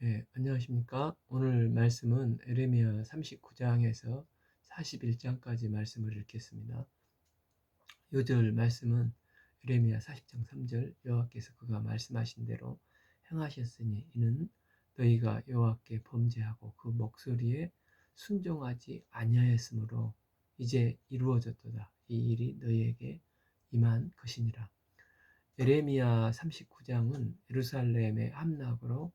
네, 안녕하십니까? 오늘 말씀은 에레미야 39장에서 41장까지 말씀을 읽겠습니다. 요절 말씀은 에레미야 40장 3절 여호와께서 그가 말씀하신 대로 행하셨으니 이는 너희가 여호와께 범죄하고 그 목소리에 순종하지 아니하였으므로 이제 이루어졌도다. 이 일이 너희에게 임한 것이니라. 에레미야 39장은 예루살렘의 함락으로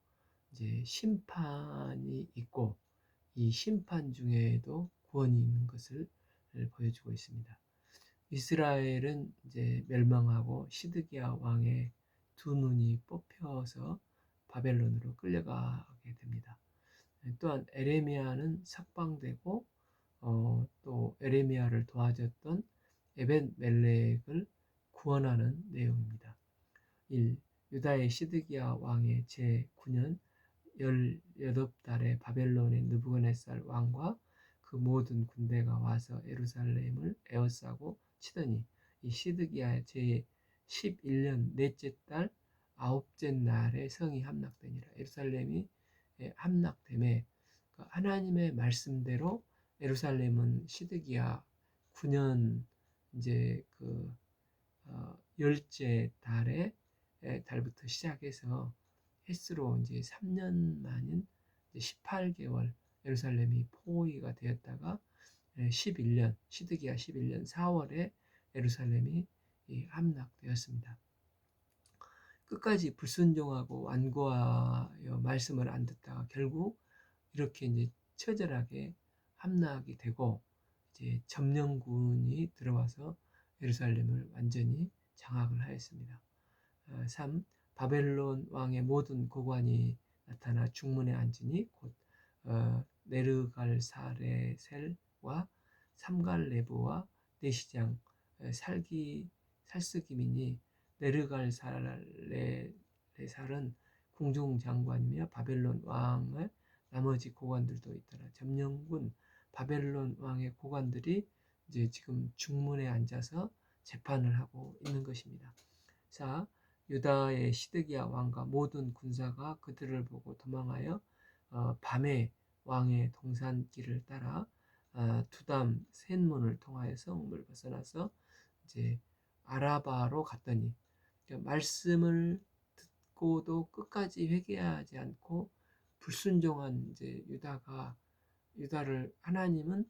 이제 심판이 있고 이 심판 중에도 구원이 있는 것을 보여주고 있습니다. 이스라엘은 이제 멸망하고 시드기야 왕의 두 눈이 뽑혀서 바벨론으로 끌려가게 됩니다. 또한 에레미야는 석방되고 또 에레미야를 도와줬던 에벤 멜렉을 구원하는 내용입니다. 1. 유다의 시드기야 왕의 제9년 18달에 바벨론의 느부갓네살 왕과 그 모든 군대가 와서 예루살렘을 에워싸고 치더니 이 시드기야 제11년 넷째 달 아홉째 날에 성이 함락되니라. 예루살렘이 함락됨에 하나님의 말씀대로 예루살렘은 시드기야 9년 이제 열째 달부터 시작해서 횟수로 이제 3년 만인 18개월 예루살렘이 포위가 되었다가 11년 시드기야 11년 4월에 예루살렘이 함락되었습니다. 끝까지 불순종하고 완고하여 말씀을 안 듣다가 결국 이렇게 이제 처절하게 함락이 되고 이제 점령군이 들어와서 예루살렘을 완전히 장악을 하였습니다. 3. 바벨론 왕의 모든 고관이 나타나 중문에 앉으니 곧 네르갈사레셀과 삼갈레브와 내시장 살스김이니 네르갈사레셀은 궁중장관이며 바벨론 왕의 나머지 고관들도 있더라. 점령군 바벨론 왕의 고관들이 이제 지금 중문에 앉아서 재판을 하고 있는 것입니다. 4. 유다의 시드기야 왕과 모든 군사가 그들을 보고 도망하여 밤에 왕의 동산길을 따라 두담 셋문을 통하여 성을 벗어나서 이제 아라바로 갔더니 그러니까 말씀을 듣고도 끝까지 회개하지 않고 불순종한 이제 유다를 하나님은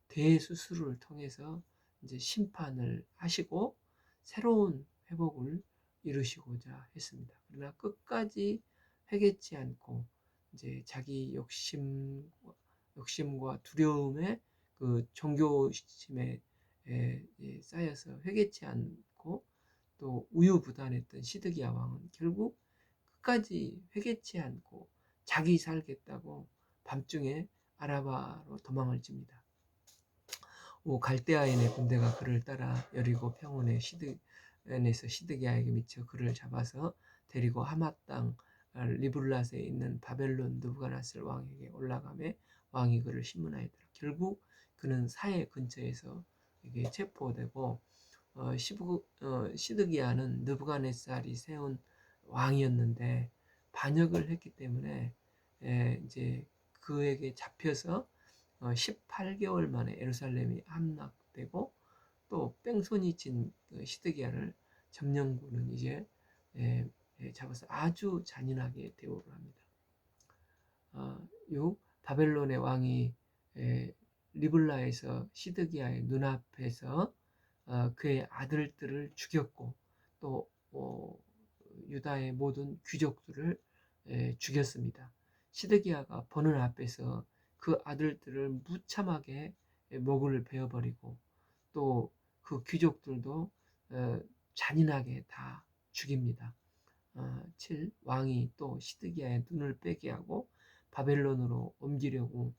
대수술을 통해서 이제 심판을 하시고 새로운 회복을 이루시고자 했습니다. 그러나 끝까지 회개치 않고 이제 자기 욕심과 두려움에 그 종교심에 쌓여서 회개치 않고 또 우유부단했던 시드기야 왕은 결국 끝까지 회개치 않고 자기 살겠다고 밤중에 아라바로 도망을 칩니다. 갈대아인의 군대가 그를 따라 여리고 평원의 시드에서 시드기야에게 미쳐 그를 잡아서 데리고 하맛 땅 리블랏에 있는 바벨론 느부갓네살 왕에게 올라가매 왕이 그를 신문하였더라. 결국 그는 사해 근처에서 이게 체포되고 시드기야는 느부갓네살이 세운 왕이었는데 반역을 했기 때문에 이제 그에게 잡혀서 18개월 만에 예루살렘이 함락되고 또 뺑소니 친 시드기야를 점령군은 이제 잡아서 아주 잔인하게 대우를 합니다. 6. 바벨론의 왕이 리블라에서 시드기야의 눈앞에서 그의 아들들을 죽였고 또 유다의 모든 귀족들을 죽였습니다. 시드기야가 보는 앞에서 그 아들들을 무참하게 목을 베어버리고 또 그 귀족들도 잔인하게 다 죽입니다. 7. 왕이 또 시드기야의 눈을 빼게 하고 바벨론으로 옮기려고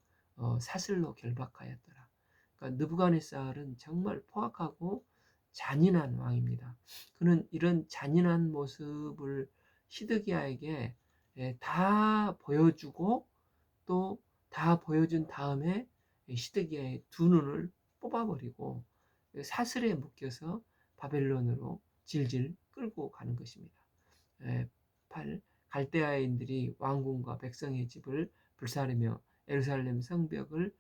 사슬로 결박하였더라. 그러니까 느부갓네살은 정말 포악하고 잔인한 왕입니다. 그는 이런 잔인한 모습을 시드기야에게 다 보여주고 또 다 보여준 다음에 시드기야의 두 눈을 뽑아버리고 사슬에 묶여서 바벨론으로 질질 끌고 가는 것입니다. 8. 갈대아인들이 왕궁과 백성의 집을 불사르며 예루살렘 성벽을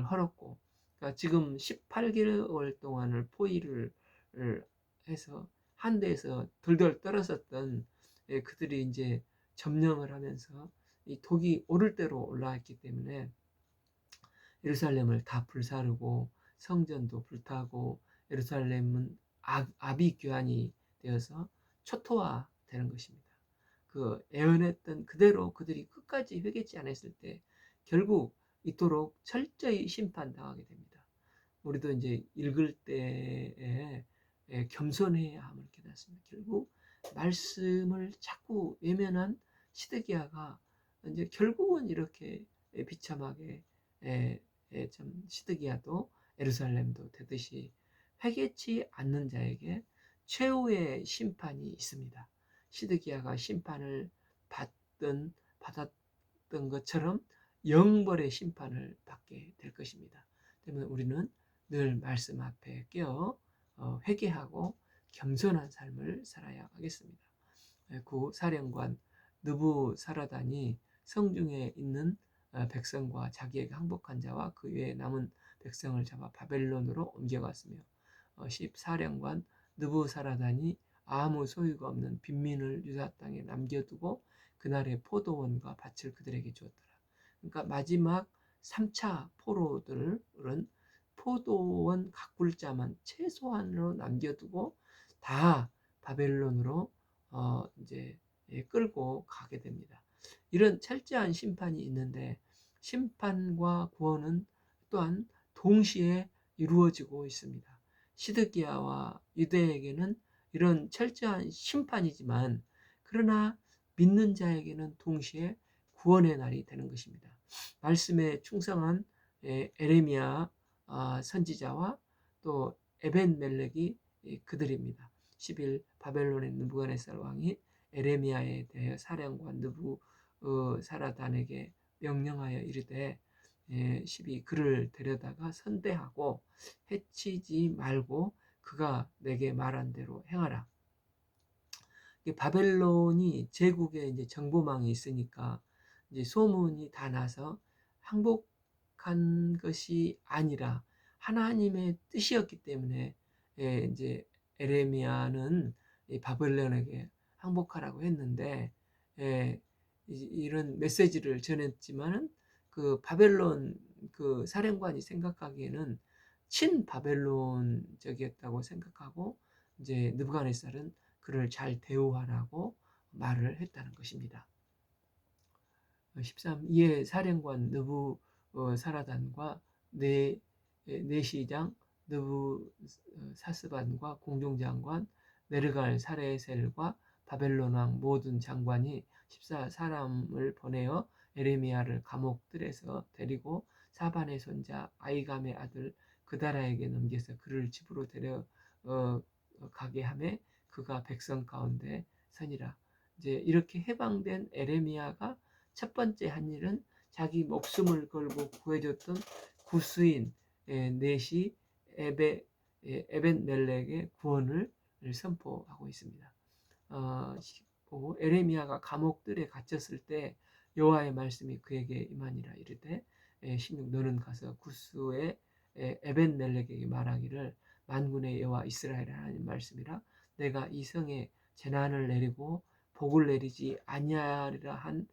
헐었고, 그러니까 지금 18개월 동안을 포위를 해서 한 데에서 덜덜 떨었었던 그들이 이제 점령을 하면서 이 독이 오를 대로 올라왔기 때문에 예루살렘을 다 불사르고 성전도 불타고 예루살렘은 아비규환이 되어서 초토화되는 것입니다. 그 애언했던 그대로 그들이 끝까지 회개치 않았을 때 결국 이토록 철저히 심판당하게 됩니다. 우리도 이제 읽을 때에 겸손해야 함을 깨닫습니다. 결국 말씀을 자꾸 외면한 시드기야가 이제 결국은 이렇게 비참하게 참 시드기야도 예루살렘도 되듯이 회개치 않는 자에게 최후의 심판이 있습니다. 시드기야가 심판을 받았던 것처럼 영벌의 심판을 받게 될 것입니다. 때문에 우리는 늘 말씀 앞에 깨어 회개하고 겸손한 삶을 살아야 하겠습니다. 구 사령관 느부사라단이 성중에 있는 백성과 자기에게 항복한 자와 그 외에 남은 백성을 잡아 바벨론으로 옮겨갔으며 14령관 느부사라단이 아무 소유가 없는 빈민을 유다 땅에 남겨두고 그날의 포도원과 밭을 그들에게 주었더라. 그러니까 마지막 3차 포로들은 포도원 가꿀자만 최소한으로 남겨두고 다 바벨론으로 이제 끌고 가게 됩니다. 이런 철저한 심판이 있는데 심판과 구원은 또한 동시에 이루어지고 있습니다. 시드기야와 유대에게는 이런 철저한 심판이지만 그러나 믿는 자에게는 동시에 구원의 날이 되는 것입니다. 말씀에 충성한 에레미야 선지자와 또 에벤멜렉이 그들입니다. 10일 바벨론의 느부갓네살 왕이 에레미야에 대하여 사령관 느부사라단에게 명령하여 이르되 12 그를 데려다가 선대하고 해치지 말고 그가 내게 말한 대로 행하라. 바벨론이 제국에 이제 정보망이 있으니까 이제 소문이 다 나서 항복한 것이 아니라 하나님의 뜻이었기 때문에 이제 에레미야는 바벨론에게 항복하라고 했는데 이런 메시지를 전했지만은 그 바벨론 그 사령관이 생각하기에는 친 바벨론적이었다고 생각하고 이제 느부갓네살은 그를 잘 대우하라고 말을 했다는 것입니다. 13. 이에 사령관 느부사라단과 내시장 느부사스반과 공중장관 네르갈 사레셀과 바벨론 왕 모든 장관이 14 사람을 보내어 에레미야를 감옥들에서 데리고 사반의 손자 아이감의 아들 그다라에게 넘겨서 그를 집으로 데려가게 하매 그가 백성 가운데 서니라. 이제 이렇게 해방된 에레미야가 첫 번째 한 일은 자기 목숨을 걸고 구해줬던 구스인 넷이 에벤멜렉의 구원을 선포하고 있습니다. 에레미야가 감옥들에 갇혔을 때 여호와의 말씀이 그에게 임하니라 이르되 16 너는 가서 구스의 에벤멜렉에게 말하기를 만군의 여호와 이스라엘 하나님 말씀이라 내가 이 성에 재난을 내리고 복을 내리지 아니하리라 한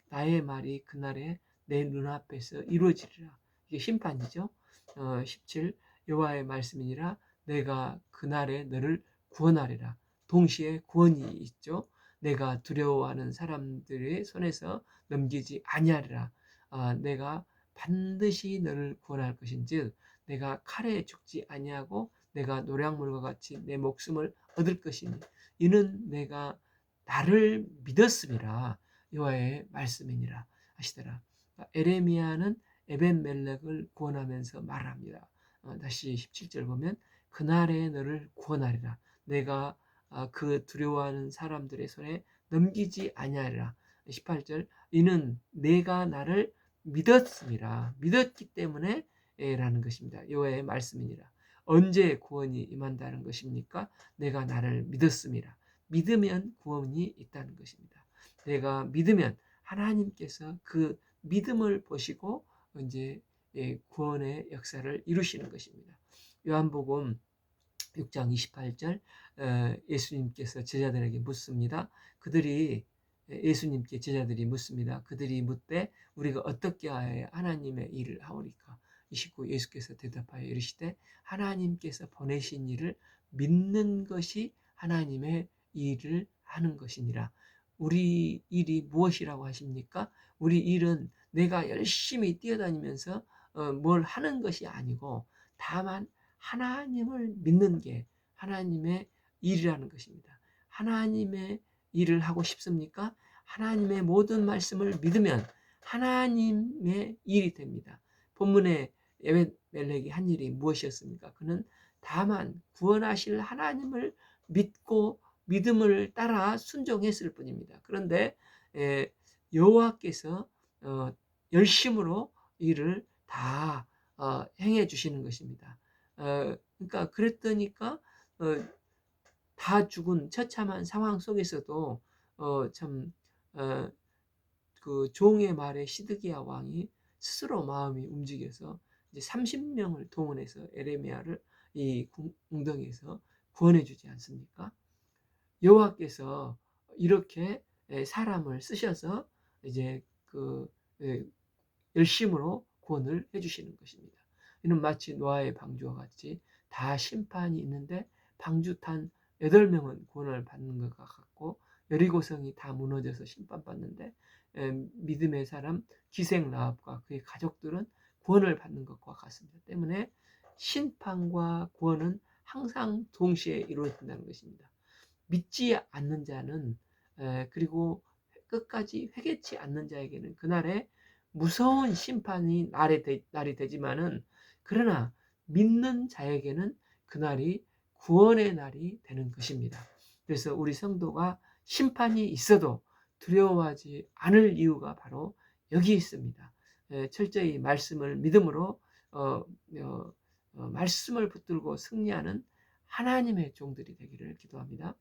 나의 말이 그날에 내 눈앞에서 이루어지리라. 이게 심판이죠. 17 여호와의 말씀이니라 내가 그날에 너를 구원하리라. 동시에 구원이 있죠. 내가 두려워하는 사람들의 손에서 넘기지 아니하리라. 내가 반드시 너를 구원할 것인즉 내가 칼에 죽지 아니하고 내가 노략물과 같이 내 목숨을 얻을 것이니 이는 내가 나를 믿었음이라 여호와의 말씀이니라 하시더라. 에레미야는 에벤멜렉을 구원하면서 말합니다. 다시 17절 보면 그날에 너를 구원하리라. 내가 그 두려워하는 사람들의 손에 넘기지 아니하리라. 18절 이는 내가 나를 믿었음이라. 믿었기 때문에 라는 것입니다. 여호와의 말씀이니라. 언제 구원이 임한다는 것입니까? 내가 나를 믿었음이라. 믿으면 구원이 있다는 것입니다. 내가 믿으면 하나님께서 그 믿음을 보시고 이제 구원의 역사를 이루시는 것입니다. 요한복음 6장 28절, 예수님께서 제자들에게 묻습니다. 그들이 예수님께 제자들이 묻습니다. 그들이 묻되 우리가 어떻게 하여야 하나님의 일을 하오리까? 29 예수께서 대답하여 이르시되 하나님께서 보내신 일을 믿는 것이 하나님의 일을 하는 것이니라. 우리 일이 무엇이라고 하십니까? 우리 일은 내가 열심히 뛰어다니면서 뭘 하는 것이 아니고 다만 하나님을 믿는 게 하나님의 일이라는 것입니다. 하나님의 일을 하고 싶습니까? 하나님의 모든 말씀을 믿으면 하나님의 일이 됩니다. 본문에 에벤멜렉이 한 일이 무엇이었습니까? 그는 다만 구원하실 하나님을 믿고 믿음을 따라 순종했을 뿐입니다. 그런데 여호와께서 열심으로 일을 다 행해 주시는 것입니다. 그러니까 그랬더니까 다 죽은 처참한 상황 속에서도 참 그 종의 말에 시드기야 왕이 스스로 마음이 움직여서 이제 30명을 동원해서 에레미야를 이 궁덩이에서 구원해 주지 않습니까? 여호와께서 이렇게 사람을 쓰셔서 이제 그 열심으로 구원을 해주시는 것입니다. 이는 마치 노아의 방주와 같이 다 심판이 있는데 방주 탄 8명은 구원을 받는 것과 같고 여리고성이 다 무너져서 심판받는데 믿음의 사람 기생 라합과 그의 가족들은 구원을 받는 것과 같습니다. 때문에 심판과 구원은 항상 동시에 이루어진다는 것입니다. 믿지 않는 자는 그리고 끝까지 회개치 않는 자에게는 그날에 무서운 심판이 날이 되지만은 그러나 믿는 자에게는 그날이 구원의 날이 되는 것입니다. 그래서 우리 성도가 심판이 있어도 두려워하지 않을 이유가 바로 여기 있습니다. 철저히 말씀을 믿음으로 말씀을 붙들고 승리하는 하나님의 종들이 되기를 기도합니다.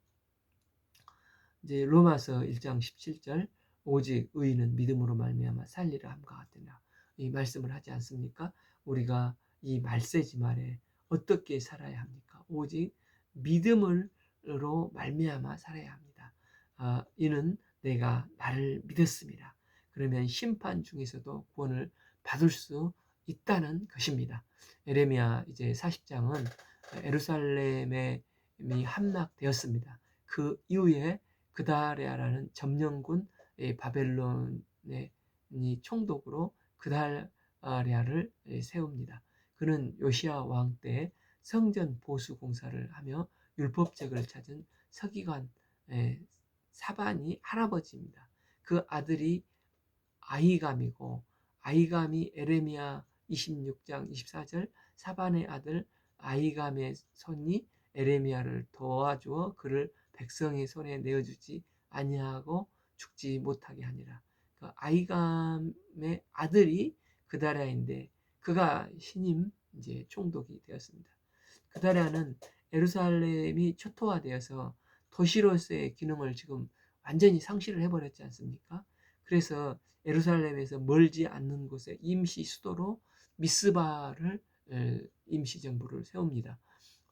이제 로마서 1장 17절 오직 의인은 믿음으로 말미암아 살리라 함과 같으나 이 말씀을 하지 않습니까? 우리가 이 말세지 말에 어떻게 살아야 합니까? 오직 믿음으로 말미암아 살아야 합니다. 이는 내가 나를 믿었습니다. 그러면 심판 중에서도 구원을 받을 수 있다는 것입니다. 에레미야 이제 40장은 예루살렘에 함락되었습니다. 그 이후에 그다랴라는 점령군 바벨론의 총독으로 그다랴를 세웁니다. 그는 요시야 왕 때 성전 보수 공사를 하며 율법책을 찾은 서기관 사반이 할아버지입니다. 그 아들이 아히감이고 아히감이 에레미야 26장 24절 사반의 아들 아히감의 손이 에레미야를 도와주어 그를 백성의 손에 내어주지 아니하고 죽지 못하게 하니라. 그 아히감의 아들이 그다랴인데 그가 신임 이제 총독이 되었습니다. 그다랴는 예루살렘이 초토화되어서 도시로서의 기능을 지금 완전히 상실을 해버렸지 않습니까? 그래서 예루살렘에서 멀지 않는 곳에 임시 수도로 미스바를 임시 정부를 세웁니다.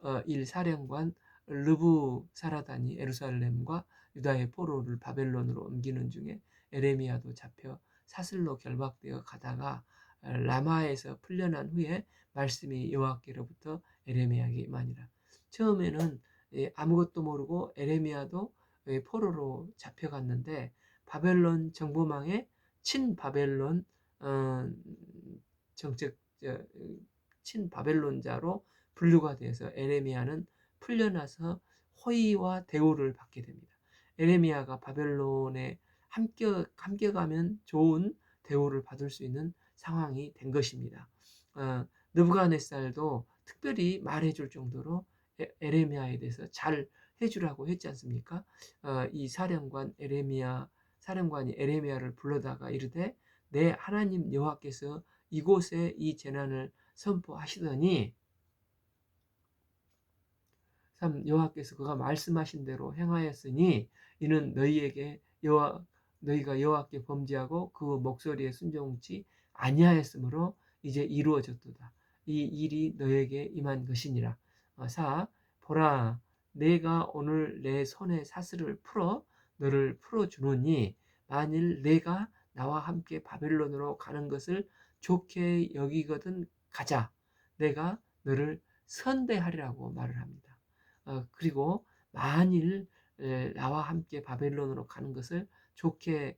1사령관 르부사라단이 예루살렘과 유다의 포로를 바벨론으로 옮기는 중에 에레미야도 잡혀 사슬로 결박되어 가다가 라마에서 풀려난 후에 말씀이 여호와께로부터 에레미야에게 임하니라. 처음에는 아무것도 모르고 에레미야도 포로로 잡혀갔는데 바벨론 정보망에 친바벨론 정책 친바벨론자로 분류가 되어서 에레미야는 풀려나서 호의와 대우를 받게 됩니다. 에레미야가 바벨론에 함께 가면 좋은 대우를 받을 수 있는 상황이 된 것입니다. 느부갓네살도 특별히 말해줄 정도로 에레미야에 대해서 잘 해주라고 했지 않습니까? 이 사령관이 에레미야를 불러다가 이르되 내 하나님 여호와께서 이곳에 이 재난을 선포하시더니 참 여호와께서 그가 말씀하신 대로 행하였으니 이는 너희에게 여호와 너희가 여호와께 범죄하고 그 목소리에 순종치 아니하였으므로 이제 이루어졌도다. 이 일이 너에게 임한 것이니라. 4. 보라, 내가 오늘 내 손에 사슬을 풀어 너를 풀어주노니 만일 내가 나와 함께 바벨론으로 가는 것을 좋게 여기거든 가자. 내가 너를 선대하리라고 말을 합니다. 그리고 만일 나와 함께 바벨론으로 가는 것을 좋게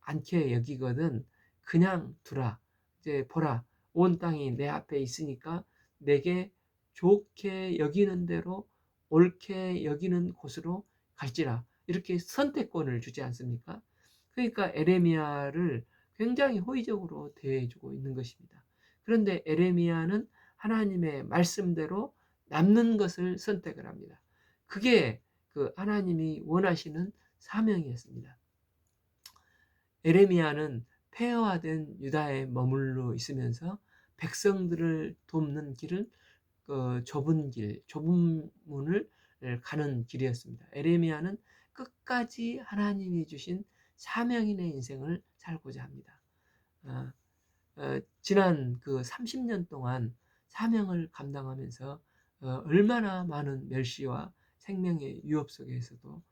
않게 여기거든 그냥 두라. 이제 보라, 온 땅이 내 앞에 있으니까 내게 좋게 여기는 대로 옳게 여기는 곳으로 갈지라. 이렇게 선택권을 주지 않습니까? 그러니까 에레미야를 굉장히 호의적으로 대해주고 있는 것입니다. 그런데 에레미야는 하나님의 말씀대로 남는 것을 선택을 합니다. 그게 그 하나님이 원하시는 사명이었습니다. 에레미야는 폐허화된 유다에 머물러 있으면서 백성들을 돕는 길은 좁은 길, 좁은 문을 가는 길이었습니다. 에레미야는 끝까지 하나님이 주신 사명인의 인생을 살고자 합니다. 어, 지난 그 30년 동안 사명을 감당하면서 얼마나 많은 멸시와 생명의 위협 속에서도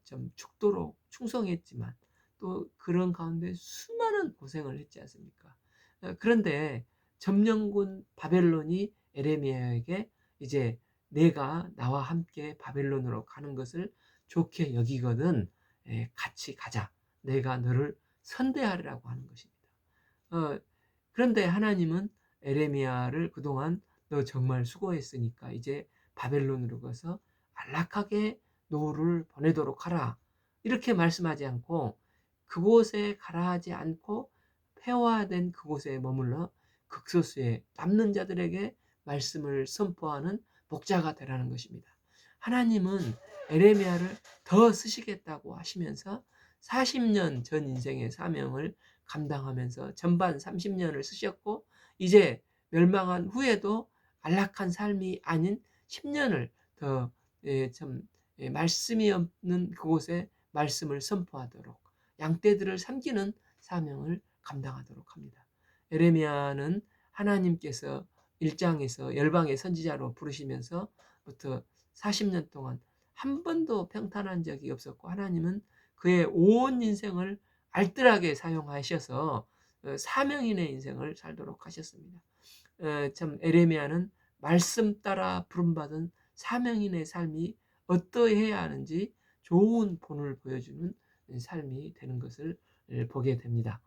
좀 죽도록 충성했지만 또 그런 가운데 수많은 고생을 했지 않습니까? 그런데 점령군 바벨론이 에레미야에게 이제 내가 나와 함께 바벨론으로 가는 것을 좋게 여기거든 같이 가자. 내가 너를 선대하리라고 하는 것입니다. 어, 그런데 하나님은 에레미야를 그동안 너 정말 수고했으니까 이제 바벨론으로 가서 안락하게 노후를 보내도록 하라. 이렇게 말씀하지 않고 그곳에 가라 하지 않고 폐허화된 그곳에 머물러 극소수의 남는 자들에게 말씀을 선포하는 목자가 되라는 것입니다. 하나님은 에레미야를 더 쓰시겠다고 하시면서 40년 전 인생의 사명을 감당하면서 전반 30년을 쓰셨고 이제 멸망한 후에도 안락한 삶이 아닌 10년을 더 말씀이 없는 그곳에 말씀을 선포하도록 양떼들을 삼키는 사명을 감당하도록 합니다. 에레미야는 하나님께서 1장에서 열방의 선지자로 부르시면서부터 40년 동안 한 번도 평탄한 적이 없었고 하나님은 그의 온 인생을 알뜰하게 사용하셔서 사명인의 인생을 살도록 하셨습니다. 참 에레미야는 말씀 따라 부름받은 사명인의 삶이 어떠해야 하는지 좋은 본을 보여주는 삶이 되는 것을 보게 됩니다.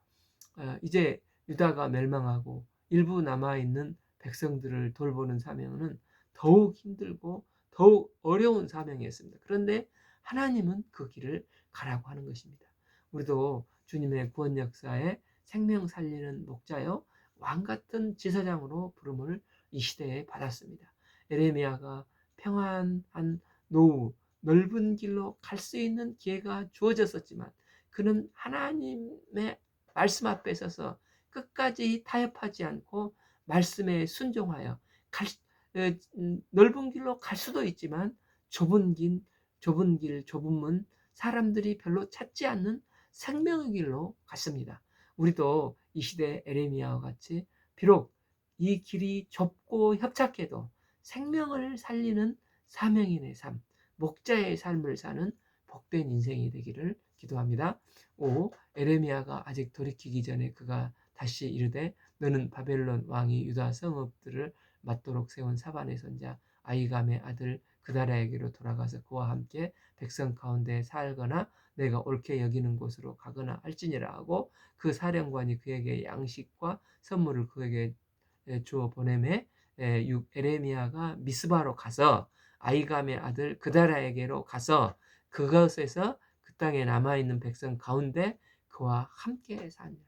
이제 유다가 멸망하고 일부 남아있는 백성들을 돌보는 사명은 더욱 힘들고 더욱 어려운 사명이었습니다. 그런데 하나님은 그 길을 가라고 하는 것입니다. 우리도 주님의 구원 역사에 생명 살리는 목자요 왕같은 제사장으로 부름을 이 시대에 받았습니다. 에레미야가 평안한 노후 넓은 길로 갈 수 있는 기회가 주어졌었지만 그는 하나님의 말씀 앞에 서서 끝까지 타협하지 않고 말씀에 순종하여 넓은 길로 갈 수도 있지만 좁은 길, 좁은 문, 사람들이 별로 찾지 않는 생명의 길로 갔습니다. 우리도 이 시대 에레미야와 같이 비록 이 길이 좁고 협착해도 생명을 살리는 사명인의 삶, 목자의 삶을 사는 복된 인생이 되기를 기도합니다. 5. 에레미야가 아직 돌이키기 전에 그가 다시 이르되 너는 바벨론 왕이 유다 성읍들을 맞도록 세운 사반의 손자 아이감의 아들 그다랴에게로 돌아가서 그와 함께 백성 가운데 살거나 내가 옳게 여기는 곳으로 가거나 할지니라 하고 그 사령관이 그에게 양식과 선물을 그에게 주어 보내매 에레미야가 미스바로 가서 아이감의 아들 그다랴에게로 가서 그것에서 그 땅에 남아있는 백성 가운데 그와 함께 사니라.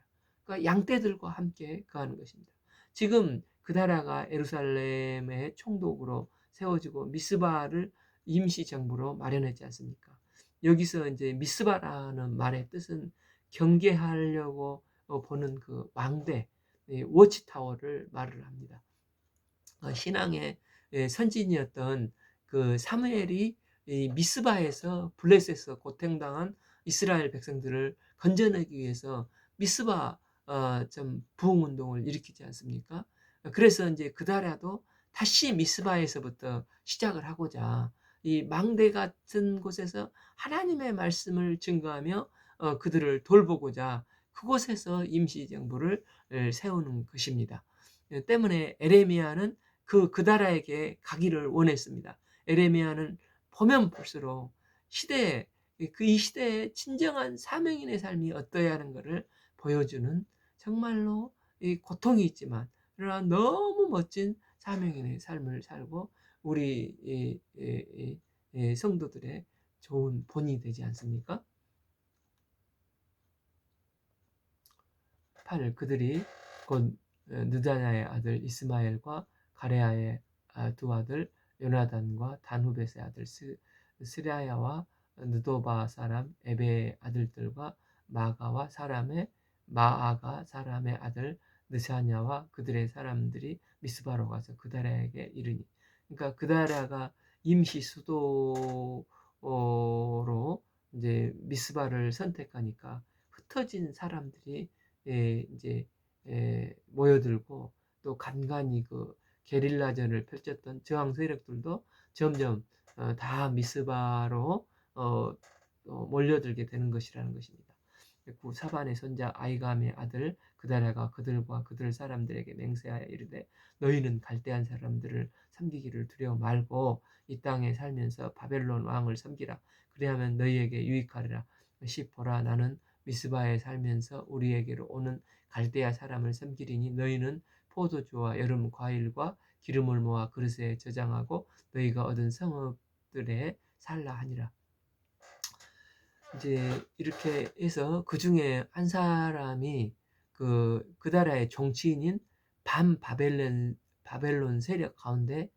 그러니까 양떼들과 함께 거하는 것입니다. 지금 그다랴가 예루살렘의 총독으로 세워지고 미스바를 임시 정부로 마련했지 않습니까? 여기서 이제 미스바라는 말의 뜻은 경계하려고 보는 그 왕대, 워치타워를 말을 합니다. 신앙의 선진이었던 그 사무엘이 미스바에서 블레셋에서 고통당한 이스라엘 백성들을 건져내기 위해서 미스바 좀 부흥 운동을 일으키지 않습니까? 그래서 이제 그다라도 다시 미스바에서부터 시작을 하고자 이 망대 같은 곳에서 하나님의 말씀을 증거하며 그들을 돌보고자 그곳에서 임시 정부를 세우는 것입니다. 때문에 에레미야는 그다라에게 가기를 원했습니다. 에레미야는 보면 볼수록 시대에 이 시대의 진정한 사명인의 삶이 어떠해야 하는 것을 보여주는 정말로 이 고통이 있지만 그러나 너무 멋진 사명인의 삶을 살고 우리 성도들의 좋은 본이 되지 않습니까? 8. 그들이 곧 느다냐의 아들 이스마엘과 가레아의 두 아들 요나단과 단후벳의 아들 스라야와 느도바 사람 에베의 아들들과 마아가 사람의 아들 느사냐와 그들의 사람들이 미스바로 가서 그다라에게 이르니, 그러니까 그다라가 임시 수도로 이제 미스바를 선택하니까 흩어진 사람들이 이제 모여들고 또 간간히 그 게릴라전을 펼쳤던 저항 세력들도 점점 다 미스바로 몰려들게 되는 것이라는 것입니다. 그 사반의 손자 아이감의 아들 그다라가 그들과 그들 사람들에게 맹세하여 이르되 너희는 갈대한 사람들을 섬기기를 두려워 말고 이 땅에 살면서 바벨론 왕을 섬기라. 그리하면 너희에게 유익하리라. 보라 나는 미스바에 살면서 우리에게로 오는 갈대아 사람을 섬기리니 너희는 포도주와 여름 과일과 기름을 모아 그릇에 저장하고 너희가 얻은 성읍들에 살라 하니라. 이제 이렇게 해서 그 중에 한 사람이 그나라의 정치인인 바벨론 세력 가운데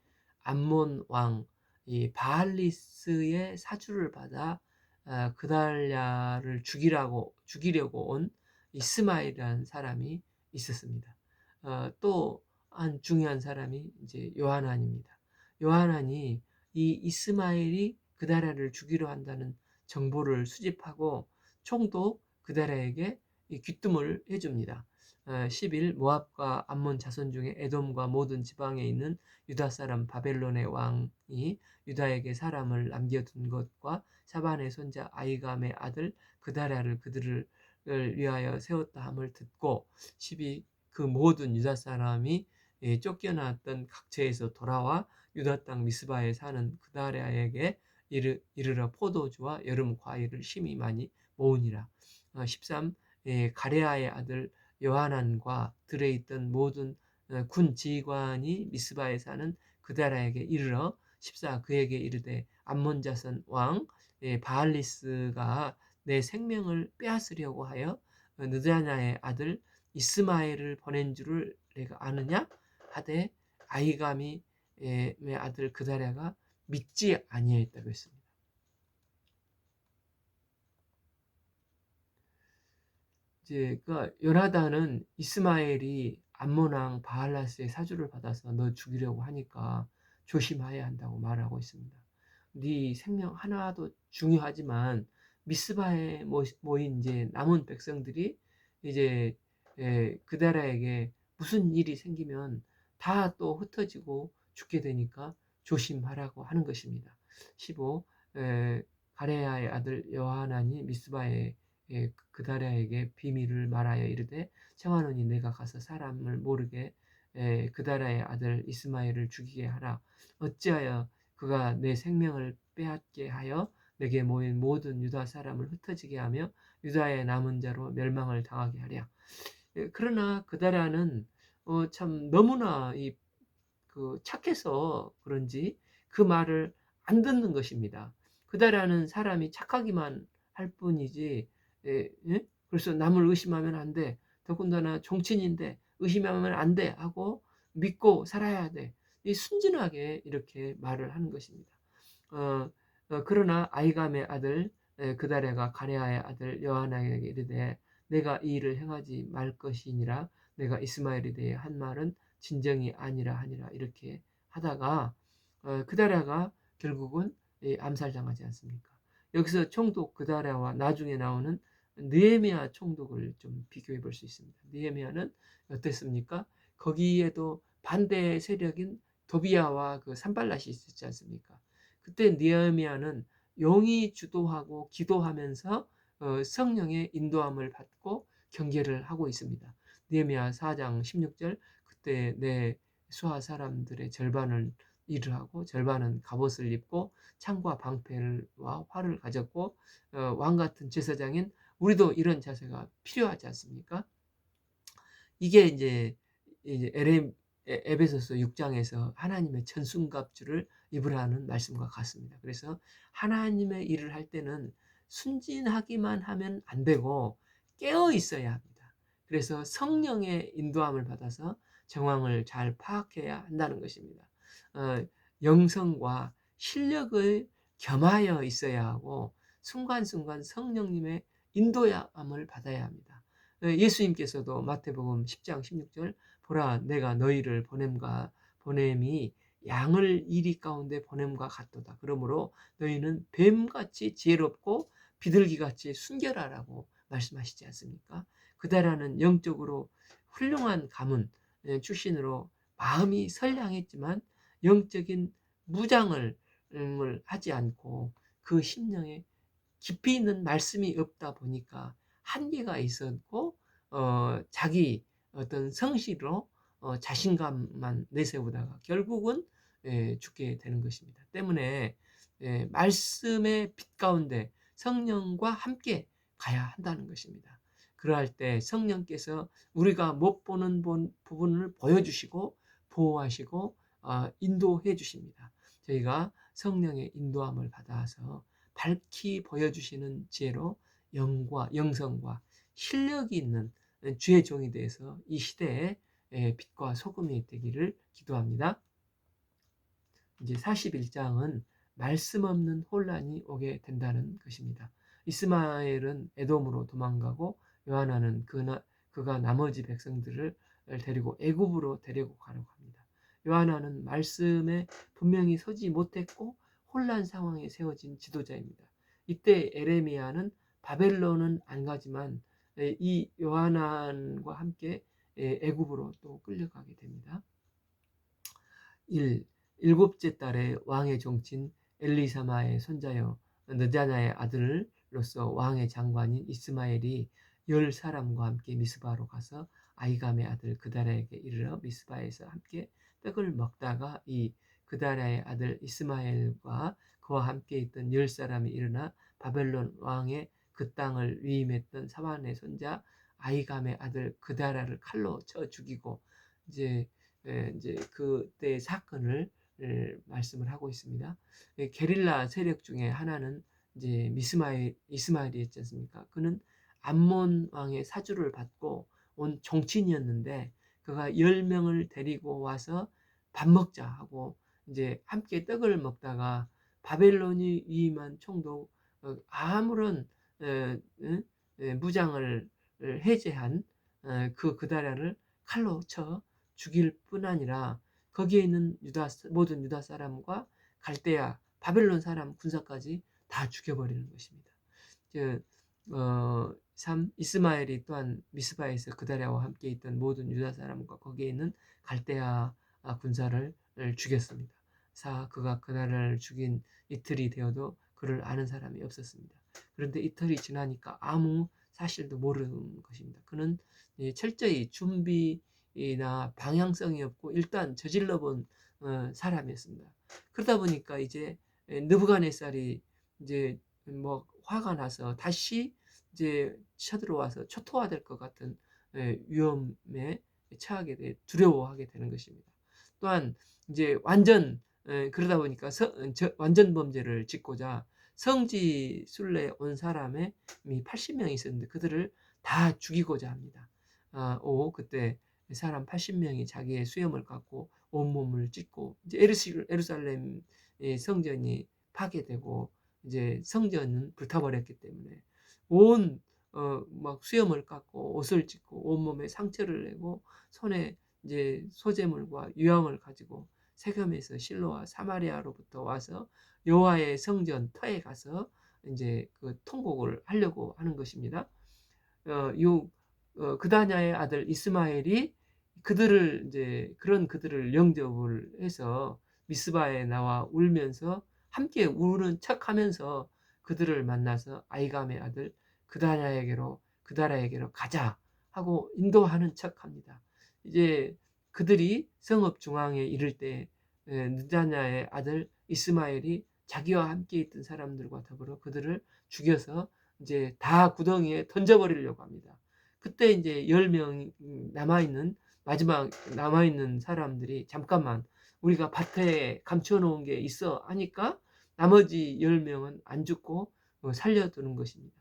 암몬 왕 이 바알리스의 사주를 받아 그달랴를 죽이려고 온 이스마엘이라는 사람이 있었습니다. 또 한 중요한 사람이 이제 요하난입니다. 요하난이 이 이스마엘이 그달랴를 죽이려 한다는 정보를 수집하고 총독 그다라에게 귀뜸을 해줍니다. 10일 모압과 암몬 자손 중에 에돔과 모든 지방에 있는 유다 사람 바벨론의 왕이 유다에게 사람을 남겨둔 것과 사반의 손자 아이감의 아들 그다라를 그들을 위하여 세웠다 함을 듣고 12. 그 모든 유다 사람이 쫓겨났던 각처에서 돌아와 유다 땅 미스바에 사는 그다라에게 이르러 포도주와 여름 과일을 심히 많이 모으니라. 13. 가레아의 아들 요하난과 들에 있던 모든 군 지휘관이 미스바에 사는 그다라에게 이르러 14. 그에게 이르되 암몬 자손 왕 바알리스가 내 생명을 빼앗으려고 하여 느다냐의 아들 이스마엘을 보낸 줄을 내가 아느냐 하되 아이감이 아들 그다랴가 믿지 아니하였다고 했습니다. 이제 그 요나단은 이스마엘이 암몬 왕 바알라스의 사주를 받아서 너 죽이려고 하니까 조심해야 한다고 말하고 있습니다. 네 생명 하나도 중요하지만 미스바에 모인 이제 남은 백성들이 이제 그다라에게 무슨 일이 생기면 다 또 흩어지고 죽게 되니까 조심하라고 하는 것입니다. 15. 가레야의 아들 요하난이 미스바에 그다라에게 비밀을 말하여 이르되 청하노니 내가 가서 사람을 모르게 그다라의 아들 이스마엘을 죽이게 하라. 어찌하여 그가 내 생명을 빼앗게 하여 내게 모인 모든 유다 사람을 흩어지게 하며 유다의 남은 자로 멸망을 당하게 하랴. 그러나 그다라는 참 너무나 착해서 그런지 그 말을 안 듣는 것입니다. 그다라는 사람이 착하기만 할 뿐이지, 예? 그래서 남을 의심하면 안 돼. 더군다나 정치인인데 의심하면 안 돼 하고 믿고 살아야 돼. 이 순진하게 이렇게 말을 하는 것입니다. 그러나 아이감의 아들 그다랴가 가레아의 아들 여하나에게 이르되 내가 이 일을 행하지 말 것이니라. 내가 이스마엘에 대해 한 말은 진정이 아니라 하니라. 이렇게 하다가 그다랴가 결국은 암살당하지 않습니까? 여기서 총독 그다랴와 나중에 나오는 느헤미야 총독을 좀 비교해 볼 수 있습니다. 느헤미야는 어땠습니까? 거기에도 반대 세력인 도비야와 그 산발랏이 있었지 않습니까? 그때 느헤미야는 용이 주도하고 기도하면서 성령의 인도함을 받고 경계를 하고 있습니다. 느헤미야 4장 16절, 그때 내 수하 사람들의 절반은 일을 하고 절반은 갑옷을 입고 창과 방패와 활을 가졌고 왕 같은 제사장인 우리도 이런 자세가 필요하지 않습니까? 이게 이제 에베소서 6장에서 하나님의 천순갑주를 입으라는 말씀과 같습니다. 그래서 하나님의 일을 할 때는 순진하기만 하면 안 되고 깨어 있어야 합니다. 그래서 성령의 인도함을 받아서 정황을 잘 파악해야 한다는 것입니다. 어, 영성과 실력을 겸하여 있어야 하고 순간순간 성령님의 인도함을 받아야 합니다. 예수님께서도 마태복음 10장 16절, 보라 내가 너희를 보냄이 양을 이리 가운데 보냄과 같도다. 그러므로 너희는 뱀같이 지혜롭고 비둘기같이 순결하라고 말씀하시지 않습니까? 그다라는 영적으로 훌륭한 가문 출신으로 마음이 선량했지만 영적인 무장을 하지 않고 그 심령에 깊이 있는 말씀이 없다 보니까 한계가 있었고 자기 어떤 성실로 자신감만 내세우다가 결국은 죽게 되는 것입니다. 때문에 말씀의 빛 가운데 성령과 함께 가야 한다는 것입니다. 그러할 때 성령께서 우리가 못 보는 부분을 보여주시고 보호하시고 인도해 주십니다. 저희가 성령의 인도함을 받아서 밝히 보여주시는 지혜로 영성과 실력이 있는 주의 종이 되어서 이 시대에 빛과 소금이 되기를 기도합니다. 이제 41장은 말씀 없는 혼란이 오게 된다는 것입니다. 이스마엘은 에돔으로 도망가고 요하나는 그가 나머지 백성들을 데리고 애굽으로 데리고 가려고 합니다. 요하나는 말씀에 분명히 서지 못했고 혼란 상황에 세워진 지도자입니다. 이때 에레미야는 바벨론은 안 가지만 이 요하난과 함께 애굽으로 또 끌려가게 됩니다. 1. 일곱째 달에 왕의 종친 엘리사마의 손자여 느자냐의 아들로서 왕의 장관인 이스마엘이 10사람과 함께 미스바로 가서 아이감의 아들 그다랴에게 이르러 미스바에서 함께 떡을 먹다가 이 그다랴의 아들 이스마엘과 그와 함께 있던 10사람이 일어나 바벨론 왕의 그 땅을 위임했던 사반의 손자 아이감의 아들 그다랴를 칼로 쳐 죽이고 이제 그때 사건을 말씀을 하고 있습니다. 게릴라 세력 중에 하나는 이제 이스마엘이었지 않습니까? 그는 암몬 왕의 사주를 받고 온 종친이었는데 그가 10명을 데리고 와서 밥 먹자 하고 이제 함께 떡을 먹다가 바벨론이 위임한 총독 아무런 무장을 해제한 그 그다랴를 칼로 쳐 죽일 뿐 아니라 거기에 있는 모든 유다 사람과 갈대아 바벨론 사람 군사까지 다 죽여버리는 것입니다. 3. 이스마엘이 또한 미스바에서 그다랴와 함께 있던 모든 유다 사람과 거기에 있는 갈대아 군사를 죽였습니다. 4. 그가 그다랴를 죽인 이틀이 되어도 그를 아는 사람이 없었습니다. 그런데 이틀이 지나니까 아무 사실도 모르는 것입니다. 그는 철저히 준비나 방향성이 없고 일단 저질러 본 사람이었습니다. 그러다 보니까 이제 느부갓네살이 이제 뭐 화가 나서 다시 이제 쳐들어와서 초토화될 것 같은 위험에 처하게 돼 두려워하게 되는 것입니다. 또한 이제 그러다 보니까 완전 범죄를 짓고자 성지 순례 온 사람이 80명이 있었는데 그들을 다 죽이고자 합니다. 5. 그때 사람 80명이 자기의 수염을 깎고 온몸을 찢고 이제 예루살렘 성전이 파괴되고 이제 성전은 불타버렸기 때문에 막 수염을 깎고 옷을 찢고 온몸에 상처를 내고 손에 이제 소재물과 유황을 가지고 세겜에서 실로와 사마리아로부터 와서 여호와의 성전 터에 가서 이제 그 통곡을 하려고 하는 것입니다. 요 그다냐의 아들 이스마엘이 그들을 이제 그들을 영접을 해서 미스바에 나와 울면서 함께 우는 척하면서 그들을 만나서 아이감의 아들 그다라에게로 가자 하고 인도하는 척합니다. 이제 그들이 성읍 중앙에 이를 때 느다냐의 아들 이스마엘이 자기와 함께 있던 사람들과 더불어 그들을 죽여서 이제 다 구덩이에 던져버리려고 합니다. 그때 이제 10명 마지막 남아있는 사람들이 잠깐만 우리가 밭에 감춰놓은 게 있어 하니까 나머지 10명은 안 죽고 살려두는 것입니다.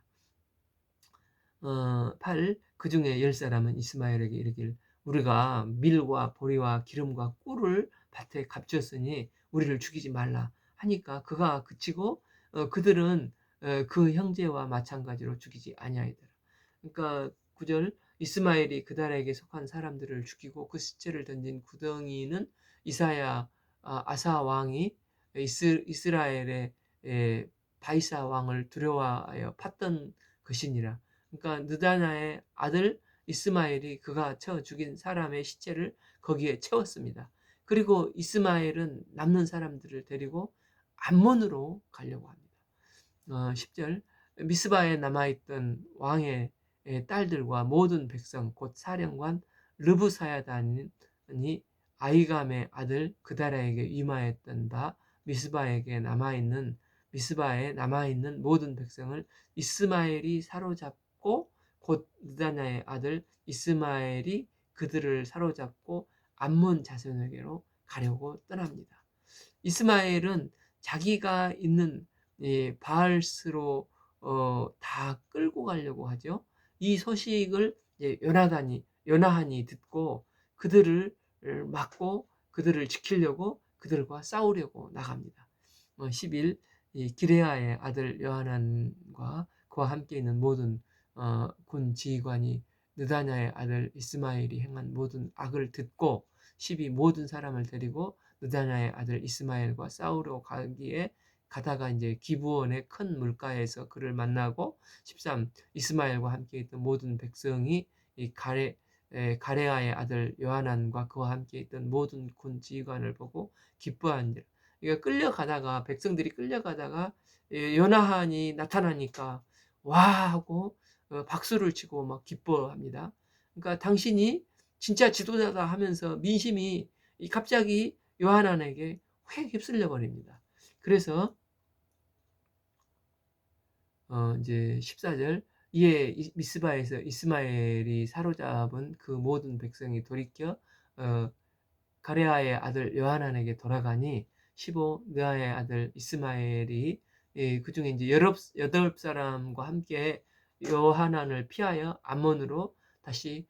8. 그 중에 10사람은 이스마엘에게 이르길 우리가 밀과 보리와 기름과 꿀을 밭에 감췄으니 우리를 죽이지 말라 하니까 그가 그치고 그들은 그 형제와 마찬가지로 죽이지 아니하이더라. 그러니까 9절 이스마엘이 그달에게 속한 사람들을 죽이고 그 시체를 던진 구덩이는 아사 왕이 이스라엘의 바이사 왕을 두려워하여 팠던 것이니라. 그러니까 느다나의 아들 이스마엘이 그가 쳐 죽인 사람의 시체를 거기에 채웠습니다. 그리고 이스마엘은 남는 사람들을 데리고 암몬으로 가려고 합니다. 10절 미스바에 남아있던 왕의 딸들과 모든 백성 곧 사령관 르브사야단이 아이감의 아들 그다라에게 위마했던 바 미스바에 남아있는 모든 백성을 이스마엘이 사로잡고 곧 느다냐의 아들 이스마엘이 그들을 사로잡고 암몬 자손에게로 가려고 떠납니다. 이스마엘은 자기가 있는 바알스로 다 끌고 가려고 하죠. 이 소식을 요나한이 듣고 그들을 막고 그들을 지키려고 그들과 싸우려고 나갑니다. 11. 기레아의 아들 요하난과 그와 함께 있는 모든 군 지휘관이 느다냐의 아들 이스마엘이 행한 모든 악을 듣고 12. 모든 사람을 데리고 느다냐의 아들 이스마엘과 싸우러 가다가 이제 기브온의 큰 물가에서 그를 만나고 13. 이스마엘과 함께 있던 모든 백성이 이 가레아의 아들 요하난과 그와 함께 있던 모든 군 지휘관을 보고 기뻐한지라. 그러니까 백성들이 끌려가다가 요나한이 나타나니까 와 하고 박수를 치고 막 기뻐합니다. 그러니까 당신이 진짜 지도자다 하면서 민심이 갑자기 요하난에게 휙 휩쓸려 버립니다. 그래서 이제 14절 이에 미스바에서 이스마엘이 사로잡은 그 모든 백성이 돌이켜 가레아의 아들 요하난에게 돌아가니 15 느아의 아들 이스마엘이 그 중에 이제 8사람과 함께 요하난을 피하여 암몬으로 다시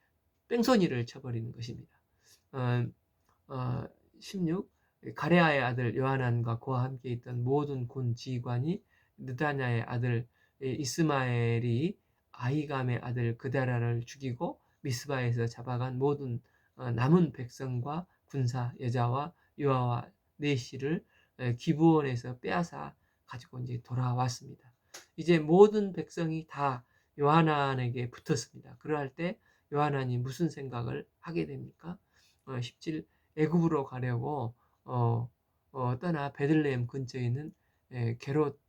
뺑소니를 쳐버리는 것입니다. 16 가레아의 아들 요하난과 그와 함께 있던 모든 군 지휘관이 느다냐의 아들 이스마엘이 아히감의 아들 그다라를 죽이고 미스바에서 잡아간 모든 남은 백성과 군사 여자와 유아와 내시를 기브온에서 빼앗아 가지고 이제 돌아왔습니다. 이제 모든 백성이 다 요하난에게 붙었습니다. 그럴 때 요하난이 무슨 생각을 하게 됩니까? 17 애굽으로 가려고 떠나 베들레헴 근처에 있는 게롯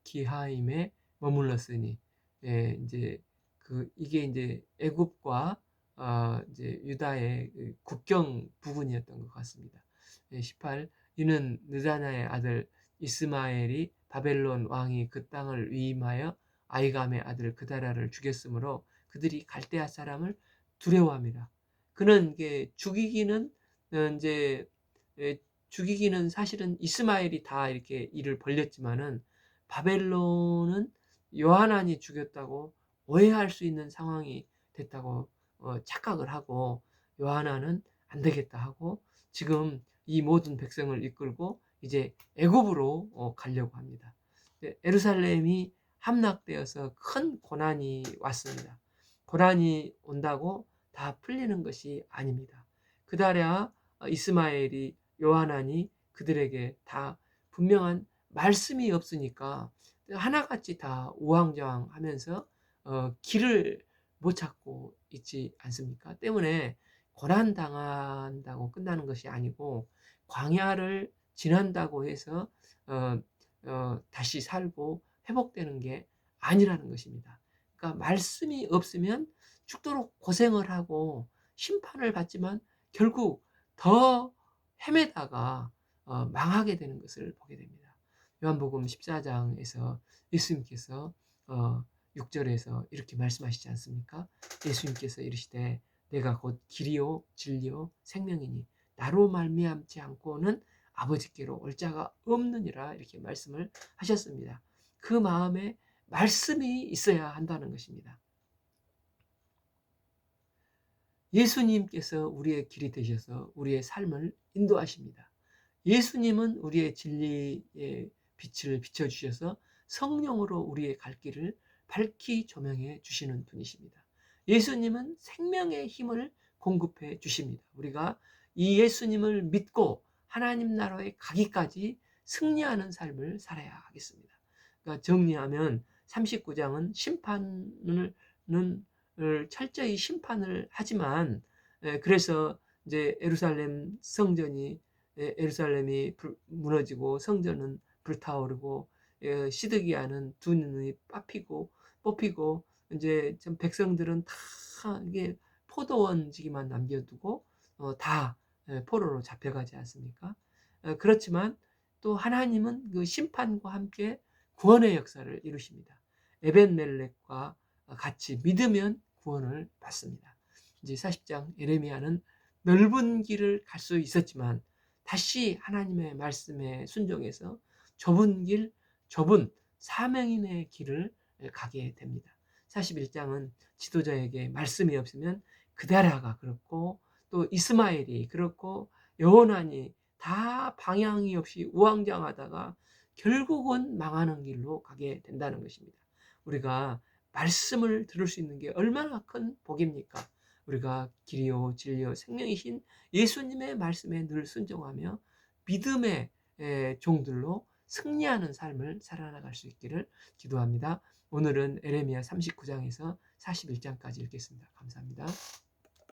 기하임에 머물렀으니 이제 이게 이제 애굽과 이제 유다의 국경 부근이었던 것 같습니다. 18 이는 느다냐의 아들 이스마엘이 바벨론 왕이 그 땅을 위임하여 아이감의 아들 그다라를 죽였으므로 그들이 갈대아 사람을 두려워합니다. 그는 이게 이제 죽이기는 사실은 이스마엘이 다 이렇게 일을 벌렸지만은 바벨론은 요하난이 죽였다고 오해할 수 있는 상황이 됐다고 착각을 하고 요하난은 안 되겠다 하고 지금 이 모든 백성을 이끌고 이제 애굽으로 가려고 합니다. 예루살렘이 함락되어서 큰 고난이 왔습니다. 고난이 온다고 다 풀리는 것이 아닙니다. 그달야 이스마엘이 요하난이 그들에게 다 분명한 말씀이 없으니까 하나같이 다 우왕좌왕하면서 길을 못 찾고 있지 않습니까? 때문에 고난 당한다고 끝나는 것이 아니고 광야를 지난다고 해서 어, 다시 살고 회복되는 게 아니라는 것입니다. 그러니까 말씀이 없으면 죽도록 고생을 하고 심판을 받지만 결국 더 헤매다가 망하게 되는 것을 보게 됩니다. 요한복음 14장에서 예수님께서 6절에서 이렇게 말씀하시지 않습니까? 예수님께서 이르시되 내가 곧 길이요 진리요 생명이니 나로 말미암지 않고는 아버지께로 올 자가 없느니라 이렇게 말씀을 하셨습니다. 그 마음에 말씀이 있어야 한다는 것입니다. 예수님께서 우리의 길이 되셔서 우리의 삶을 인도하십니다. 예수님은 우리의 진리의 빛을 비춰주셔서 성령으로 우리의 갈 길을 밝히 조명해 주시는 분이십니다. 예수님은 생명의 힘을 공급해 주십니다. 우리가 이 예수님을 믿고 하나님 나라에 가기까지 승리하는 삶을 살아야 하겠습니다. 그러니까 정리하면 39장은 심판을 철저히 심판을 하지만 그래서 이제 예루살렘 성전이 예루살렘이 무너지고 성전은 불타오르고 시드기야는 두 눈이 뽑히고 이제 좀 백성들은 다 이게 포도원지기만 남겨두고 다 포로로 잡혀가지 않습니까? 그렇지만 또 하나님은 그 심판과 함께 구원의 역사를 이루십니다. 에벤멜렉과 같이 믿으면 구원을 받습니다. 이제 40장 예레미야는 넓은 길을 갈 수 있었지만 다시 하나님의 말씀에 순종해서 좁은 길, 좁은 사명인의 길을 가게 됩니다. 41장은 지도자에게 말씀이 없으면 그다라가 그렇고 또 이스마엘이 그렇고 여호난이 다 방향이 없이 우왕좌왕하다가 결국은 망하는 길로 가게 된다는 것입니다. 우리가 말씀을 들을 수 있는 게 얼마나 큰 복입니까? 우리가 길이요 진리요 생명이신 예수님의 말씀에 늘 순종하며 믿음의 종들로 승리하는 삶을 살아나갈 수 있기를 기도합니다. 오늘은 에레미야 39장에서 41장까지 읽겠습니다. 감사합니다.